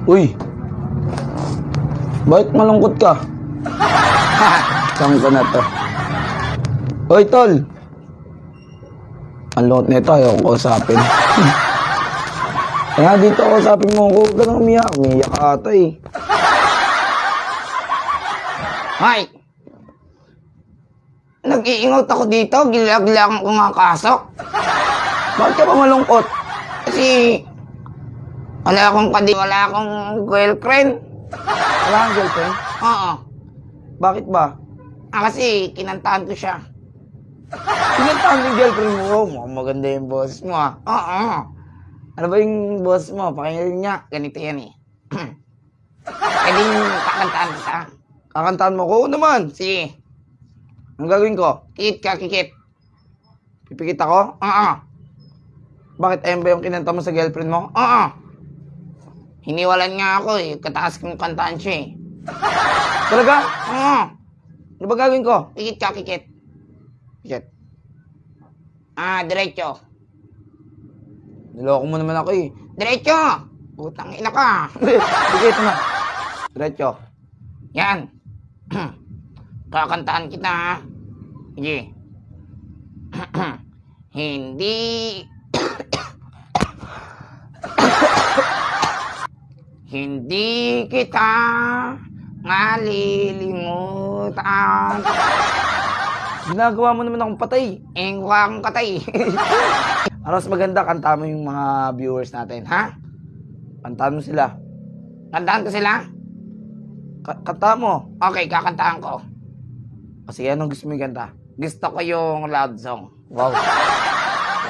Uy, bakit malungkot ka? Saan ka na to? Uy, tol! Ang lungkot nito, ayaw ko kausapin. Kaya dito kausapin mo ako, huwag ka nang umiyak. Umiyak ka ata eh. Hoy! Nag-iingot ako dito, gilaglagan ko nga kasok. Bakit ka pa malungkot? Kasi wala akong girlfriend. Wala kang girlfriend? Oo. Bakit ba? Kasi kinantahan ko siya. Pinantahan mo yung girlfriend mo. Oh, mukhang maganda yung boss mo ah. Oo. Ano ba yung boss mo? Pakinggan niya. Ganito yan eh. Pwedeng kakantahan kita. Kakantahan mo ko? Oo naman. Sige. Ang gagawin ko? Kikit ka, kikit. Pipikit ako? Oo. Bakit ayun ba yung kinanta mo sa girlfriend mo? Oo. Hiniwalan nga ako eh. Kataas kong kantahan siya eh. Talaga? Oo. Ano ba gagawin ko? Kikit ka, kikit. Shit. Diretso. Niloko mo naman ako eh. Diretso! Putang ina ka. Sige, ito na. Diretso. Yan. Kakantaan kita ha. Sige. Hindi. Hindi kita ngalilimutan. Ginagawa mo naman akong patay. Mukha akong katay. Ano mas maganda, kanta mo yung mga viewers natin. Ha? Kantahan mo sila. Kantaan ko sila? Kanta mo. Okay, kakantaan ko. Kasi anong gusto mo yung kanta? Gusto ko yung love song. Wow.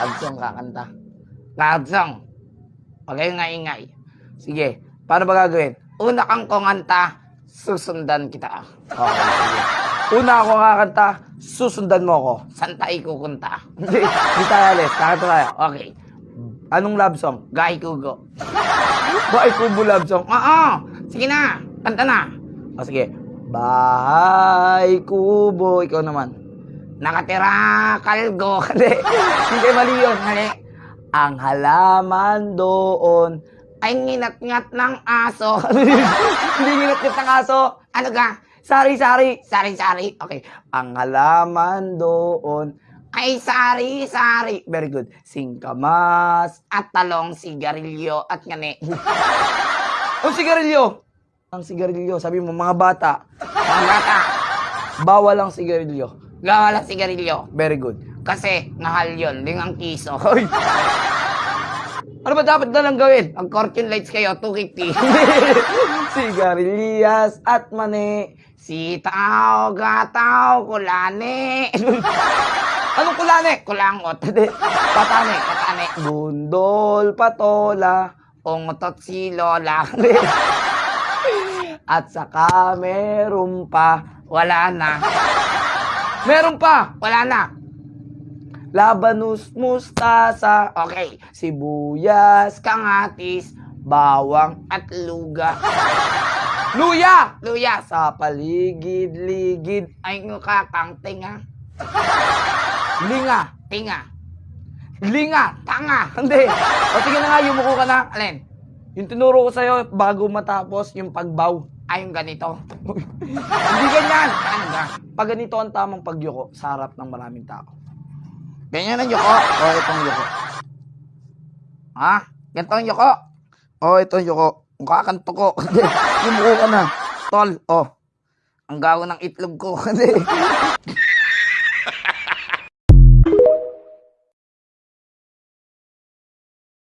Love song kakanta. Love song. Huwag kayong ingay. Sige. Paano ba gagawin? Una kang konganta, susundan kita. Okay, sige. Una ako kakanta, susundan mo ako. Saan tayo kukunta? Hindi tayo alis. Kakanta tayo. Okay. Anong love song? Gahi Kugo. Bakit kubo love song? Oo. Sige na. Kanta na. O sige. Bahay kubo. Ikaw naman. Nakatira kalgo. Hindi, mali yun. Mali. Ang halaman doon. Ay nginat-ngat ng aso. Hindi nginat-ngat ng aso. Ano ka? Sari-sari. Sari-sari. Okay. Ang halaman doon. Ay sari-sari. Very good. Singkamas. At talong, sigarilyo at ngani. Ang sigarilyo. Ang sigarilyo. Sabi mo, mga bata. Mga bata. Bawal ang sigarilyo. Gawa lang sigarilyo. Very good. Kasi mahal yun. 5 piso. Hoy! Ano ba dapat na lang gawin? Pag fortune lights kayo, 250. Sigarilyas at mani. Sitaw, gataw, kulane. Anong kulane? Kulangot. Patane. Katane. Gundol, patola. Ungotot si Lola. At saka meron pa. Wala na. Meron pa! Wala na. Labanus, mustasa, Okay. sibuyas, Kangatis, bawang, at luga. luya! Luya. Sa paligid-ligid, Ay mukha kang tinga. linga, Tinga. linga. Tanga. Hindi. O sige na nga, yumuko ka na. Alin? Yung tinuro ko sa'yo bago matapos yung pagbaw. Ay yung ganito. Hindi ganyan. Ano ba? Pag ganito ang tamang pagyuko sa harap ng maraming tao. Ganyan ang yuko. O, itong yuko. Ha? Ganito ang yuko. O, itong yuko. Mukha kang tuko. Yumuko ka na. Tol. O. Ang gawo ng itlog ko.